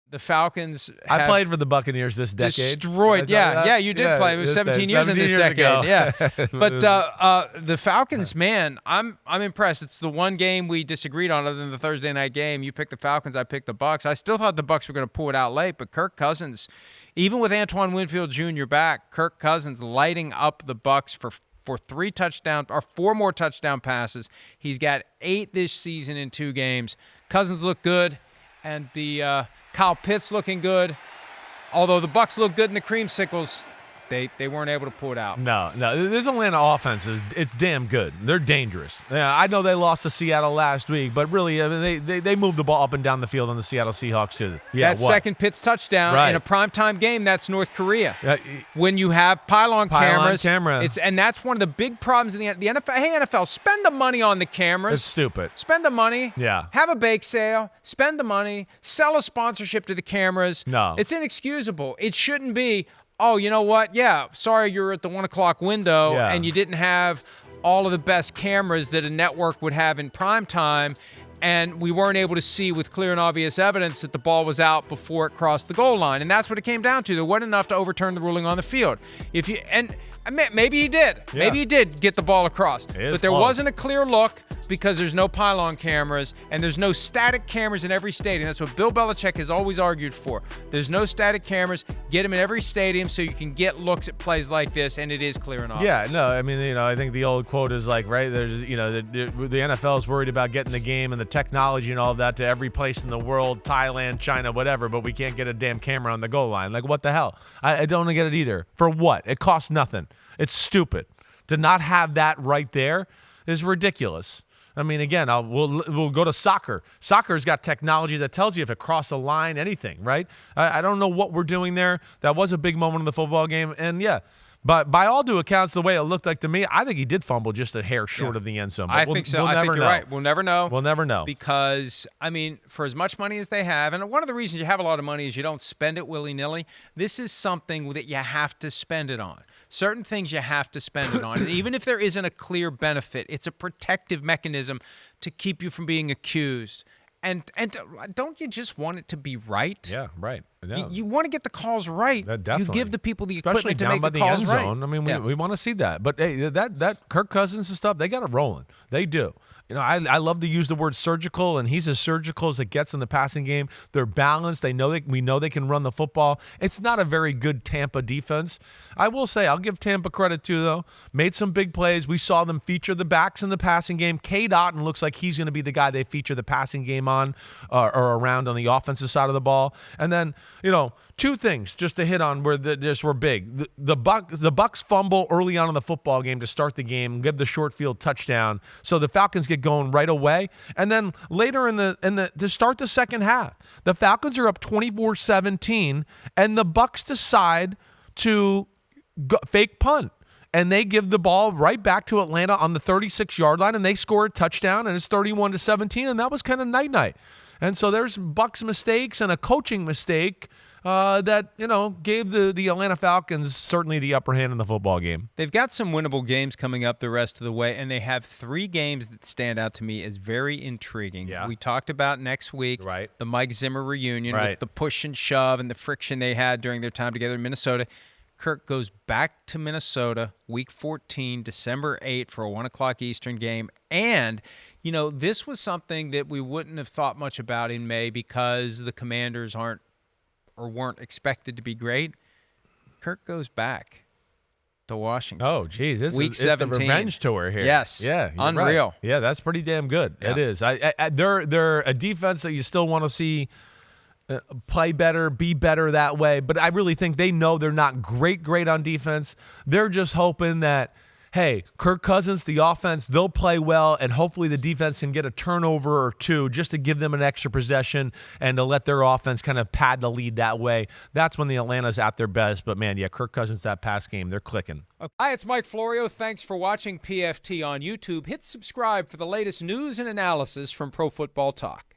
The Falcons I played for the Buccaneers this decade. Destroyed. Yeah, you did play. It was 17 years in this decade. Ago. Yeah. But the Falcons, man, I'm impressed. It's the one game we disagreed on other than the Thursday night game. You picked the Falcons, I picked the Bucs. I still thought the Bucs were going to pull it out late, but Kirk Cousins, even with Antoine Winfield Jr. back, Kirk Cousins lighting up the Bucs for 3 touchdowns or 4 more touchdown passes. He's got 8 this season in 2 games. Cousins look good, and the Kyle Pitts looking good. Although the Bucs look good in the creamsicles, they weren't able to pull it out. No. This Atlanta offense it's damn good. They're dangerous. Yeah, I know they lost to Seattle last week, but really, I mean, they moved the ball up and down the field on the Seattle Seahawks too. Yeah, that second Pitts touchdown in a primetime game, that's North Korea. When you have pylon cameras, and that's one of the big problems in the NFL. Hey, NFL, spend the money on the cameras. It's stupid. Spend the money. Yeah. Have a bake sale. Spend the money. Sell a sponsorship to the cameras. No. It's inexcusable. It shouldn't be, oh, you know what? Yeah, sorry you're at the 1 o'clock window and you didn't have all of the best cameras that a network would have in prime time, and we weren't able to see with clear and obvious evidence that the ball was out before it crossed the goal line. And that's what it came down to. There wasn't enough to overturn the ruling on the field. Maybe he did. Yeah. Maybe he did get the ball across. But there wasn't a clear look because there's no pylon cameras and there's no static cameras in every stadium. That's what Bill Belichick has always argued for. There's no static cameras. Get them in every stadium so you can get looks at plays like this, and it is clear and obvious. Yeah, no, I mean, I think the old quote is like, right, there's, the NFL is worried about getting the game and the technology and all of that to every place in the world, Thailand, China, whatever, but we can't get a damn camera on the goal line. Like, what the hell? I don't get it either. For what? It costs nothing. It's stupid. To not have that right there is ridiculous. I mean, again, we'll go to soccer. Soccer's got technology that tells you if it crossed a line, anything, right? I don't know what we're doing there. That was a big moment in the football game, and but by all due accounts, the way it looked like to me, I think he did fumble just a hair short of the end zone. I think so. I think you're right. We'll never know. We'll never know. Because, I mean, for as much money as they have, and one of the reasons you have a lot of money is you don't spend it willy-nilly. This is something that you have to spend it on. Certain things you have to spend it on. And even if there isn't a clear benefit, it's a protective mechanism to keep you from being accused. And don't you just want it to be right? Yeah, right. No. You want to get the calls right. Definitely. You give the people the Especially equipment to make the calls end zone. right. I mean, we want to see that. But hey, that Kirk Cousins and stuff, they got it rolling. They do. I love to use the word surgical, and he's as surgical as it gets in the passing game. They're balanced. We know they can run the football. It's not a very good Tampa defense. I will say, I'll give Tampa credit too, though. Made some big plays. We saw them feature the backs in the passing game. Cade Otton looks like he's going to be the guy they feature the passing game on or around on the offensive side of the ball. And then, 2 things just to hit on where just were big. The Bucs fumble early on in the football game to start the game, give the short field touchdown. So the Falcons get going right away. And then later to start the second half, the Falcons are up 24-17, and the Bucs decide to fake punt. And they give the ball right back to Atlanta on the 36-yard line, and they score a touchdown, and it's 31-17, and that was kind of night-night. And so there's Bucs mistakes and a coaching mistake that, gave the Atlanta Falcons certainly the upper hand in the football game. They've got some winnable games coming up the rest of the way, and they have 3 games that stand out to me as very intriguing. Yeah. We talked about next week, the Mike Zimmer reunion with the push and shove and the friction they had during their time together in Minnesota. Kirk goes back to Minnesota week 14, December 8th for a 1 o'clock Eastern game. And, this was something that we wouldn't have thought much about in May because the Commanders weren't expected to be great. Kirk goes back to Washington. Oh, geez. Week 17. It's the revenge tour here. Yes. Yeah. Unreal. Right. Yeah, that's pretty damn good. Yeah. It is. They're a defense that you still want to see play better, be better that way. But I really think they know they're not great on defense. They're just hoping that, hey, Kirk Cousins, the offense, they'll play well, and hopefully the defense can get a turnover or 2 just to give them an extra possession and to let their offense kind of pad the lead that way. That's when the Atlanta's at their best. But, man, Kirk Cousins, that pass game, they're clicking. Hi, it's Mike Florio. Thanks for watching PFT on YouTube. Hit subscribe for the latest news and analysis from Pro Football Talk.